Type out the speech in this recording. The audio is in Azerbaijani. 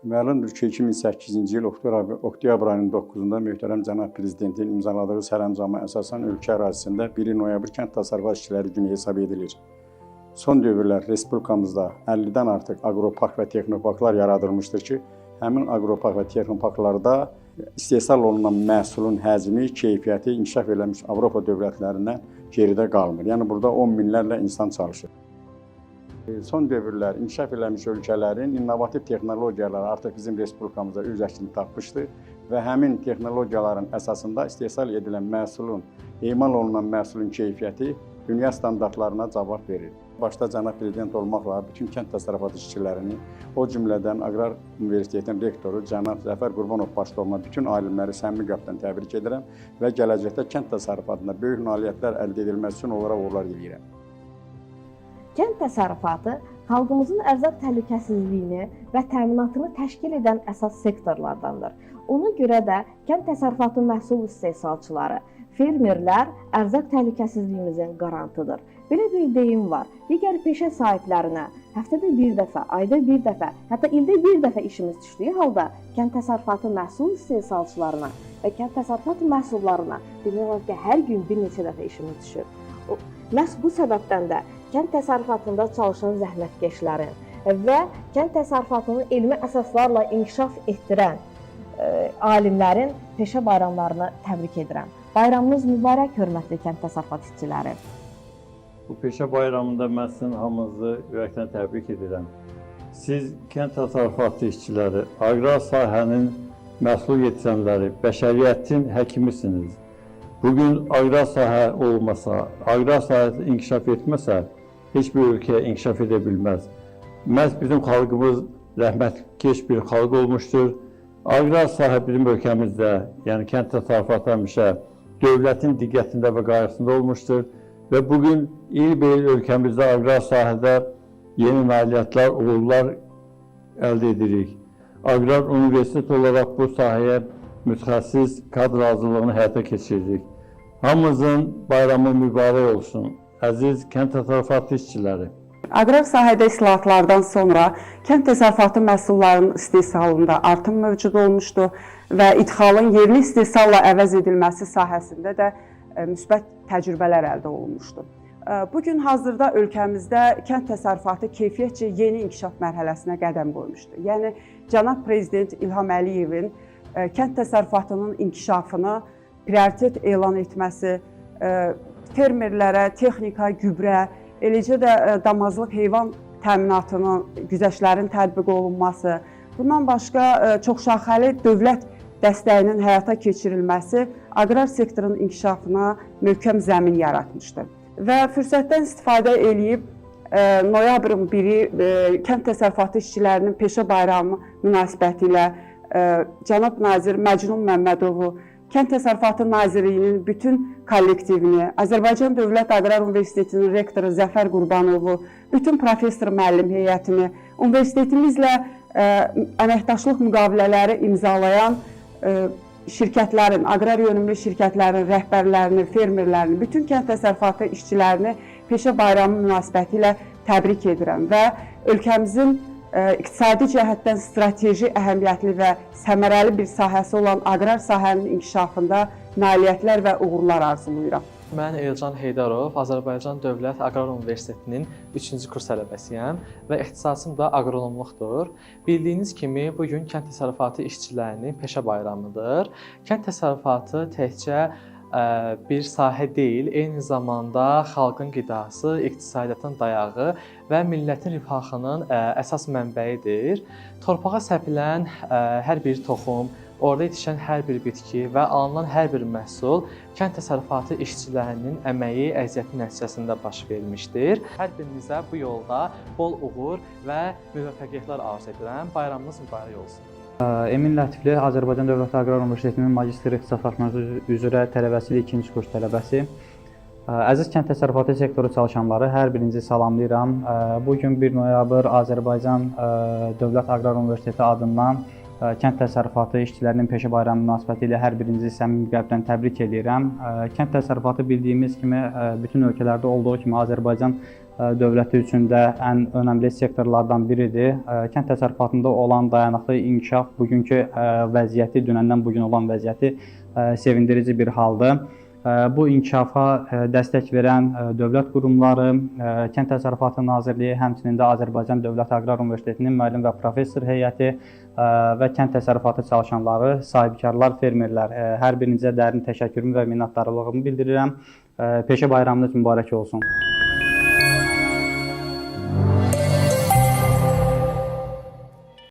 Məlumdur ki, 2008-ci il oktyabr ayının 9-da möhtərəm cənab prezidentin imzaladığı sərəncama əsasən ölkə ərazisində 1 noyabr kənd təsərrüfat işçiləri günü hesab edilir. Son dövrlər respublikamızda 50-dən artıq aqropark və texnoparklar yaradılmışdır ki, həmin aqropark və texnoparklarda istehsal olunan məhsulun həcmi, keyfiyyəti inkişaf eləmiş Avropa dövlətlərindən geridə qalmır. Yəni burada 10 minlərlə insan çalışır. Son dövrlər inkişaf eləmiş ölkələrin innovativ texnologiyaları artıq bizim respublikamızda öz əksini tapmışdır və həmin texnologiyaların əsasında istehsal edilən məhsulun, emal olunan məhsulun keyfiyyəti dünya standartlarına cavab verir. Başda cənab prezident olmaqla bütün kənd təsərrüfatı işçilərini, o cümlədən Aqrar Universitetinin rektoru cənab Zəfər Qurbanov başda olmaq bütün alimləri səmimi qəlbdən təbrik edirəm və gələcəkdə kənd təsərrüfatında böyük nailiyyətlər əldə edilməsi üçün onlara uğurlar diləyirəm. Kənd təsərrüfatı xalqımızın ərzaq təhlükəsizliyini və təminatını təşkil edən əsas sektorlardandır. Ona görə də kənd təsərrüfatı məhsul istehsalçıları, fermerlər ərzaq təhlükəsizliyimizin qarantıdır. Belə bir deyim var, digər peşə sahiblərinə həftədə bir dəfə, ayda bir dəfə, hətta ildə bir dəfə işimiz düşdüyü halda kənd təsərrüfatı məhsul istehsalçılarına və kənd təsərrüfatı məhsullarına demək olar ki, hər gün bir neçə dəfə işimiz düşür. Məhz bu səbəbdən də kənd təsərrüfatında çalışan zəhmətkeşlərin və kənd təsərrüfatını elmi əsaslarla inkişaf etdirən alimlərin peşə bayramlarını təbrik edirəm. Bayramınız mübarək, hörmətli kənd təsərrüfat işçiləri. Bu peşə bayramında mən sizin hamınızı ürəkdən təbrik edirəm. Siz kənd təsərrüfatı işçiləri, aqrar sahənin məhsul yetişənləri, bəşəriyyətin həkimisiniz. Bugün aqrar sahə olmasa, aqrar sahəsi inkişaf etməsə, heç bir ölkə inkişaf edə bilməz. Məhz bizim xalqımız rəhmətkeş bir xalq olmuşdur. Aqrar sahə bizim ölkəmizdə, yəni kənd təsərrüfatı həmişə dövlətin diqqətində və qayğısında olmuşdur. Və bugün il-bir ölkəmizdə aqrar sahədə yeni nailiyyətlər, uğurlar əldə edirik. Aqrar Universitet olaraq bu sahəyə mütəxəssis kadr hazırlığını həyata keçiririk. Hamımızın bayramı mübarək olsun, əziz kənd təsərrüfatı işçiləri. Aqrar sahədə islahatlardan sonra kənd təsərrüfatı məhsullarının istehsalında artım mövcud olmuşdur və idxalın yerli istehsalla əvəz edilməsi sahəsində də müsbət təcrübələr əldə olunmuşdur. Bugün hazırda ölkəmizdə kənd təsərrüfatı keyfiyyətcə yeni inkişaf mərhələsinə qədəm qoymuşdur. Yəni, cənab prezident İlham Əliyevin kənd təsərrüfatının inkişafını prioritet elan etməsi, fermerlərə texnika, gübrə, eləcə də damazlıq heyvan təminatının, güzəştlərin tətbiq olunması, bundan başqa çoxşaxəli dövlət dəstəyinin həyata keçirilməsi aqrar sektorun inkişafına möhkəm zəmin yaratmışdır. Və fürsətdən istifadə edib noyabrın 1-i kənd təsərrüfatı işçilərinin peşə bayramı münasibətilə cənab nazir Məcnun Məmmədovu, Kənd Təsərrüfatı Nazirliyinin bütün kollektivini, Azərbaycan Dövlət Aqrar Universitetinin rektoru Zəfər Qurbanovu, bütün professor müəllim heyətini, universitetimizlə əməkdaşlıq müqavilələri imzalayan şirkətlərin, aqrar yönümlü şirkətlərin rəhbərlərini, fermerlərini, bütün kənd təsərrüfatı işçilərini peşə bayramı münasibətilə təbrik edirəm və ölkəmizin iqtisadi cəhətdən strateji, əhəmiyyətli və səmərəli bir sahəsi olan aqrar sahənin inkişafında nailiyyətlər və uğurlar arzulayıram. Mən Elcan Heydarov, Azərbaycan Dövlət Aqrar Universitetinin 3-cü kurs tələbəsiyəm və ixtisasım da aqronomluqdur. Bildiyiniz kimi, bugün kənd təsərrüfatı işçilərinin peşə bayramıdır. Kənd təsərrüfatı təkcə bir sahə deyil, eyni zamanda xalqın qidası, iqtisadiyyatın dayağı və millətin rifahının əsas mənbəyidir. Torpağa səpilən hər bir toxum, orada yetişən hər bir bitki və alınan hər bir məhsul kənd təsərrüfatı işçilərinin əməyi, əziyyəti nəticəsində baş vermişdir. Hər birinizə bu yolda bol uğur və müvəffəqiyyətlər arzu edirəm. Bayramınız mübarək olsun. Emin Lətifli, Azərbaycan Dövlət Aqrar Universitetinin magistr ixtisaslaşması üzrə tələbəsilik 2-ci kurs tələbəsi. Əziz kənd təsərrüfatı sektoru çalışanları, hər birinizi salamlayıram. Bugün 1 noyabr Azərbaycan Dövlət Aqrar Universiteti adından kənd təsərrüfatı işçilərinin peşə bayramı münasibəti ilə hər birinizi səmimi qəlbdən təbrik edirəm. Kənd təsərrüfatı bildiyimiz kimi bütün ölkələrdə olduğu kimi Azərbaycan dövləti üçün də ən önəmli sektorlardan biridir. Kənd təsərrüfatında olan dayanıqlı inkişaf bugünkü vəziyyəti, dünəndən bu gün olan vəziyyəti sevindirici bir haldır. Bu inkişafa dəstək verən dövlət qurumları, Kənd Təsərrüfatı Nazirliyi, həmçinin də Azərbaycan Dövlət Aqrar Universitetinin müəllim və professor heyəti və kənd təsərrüfatı çalışanları, sahibkarlar, fermerlər, hər birinizə dərin təşəkkürümü və minnətdarlığımı bildirirəm. Peşə bayramınız mübarək olsun.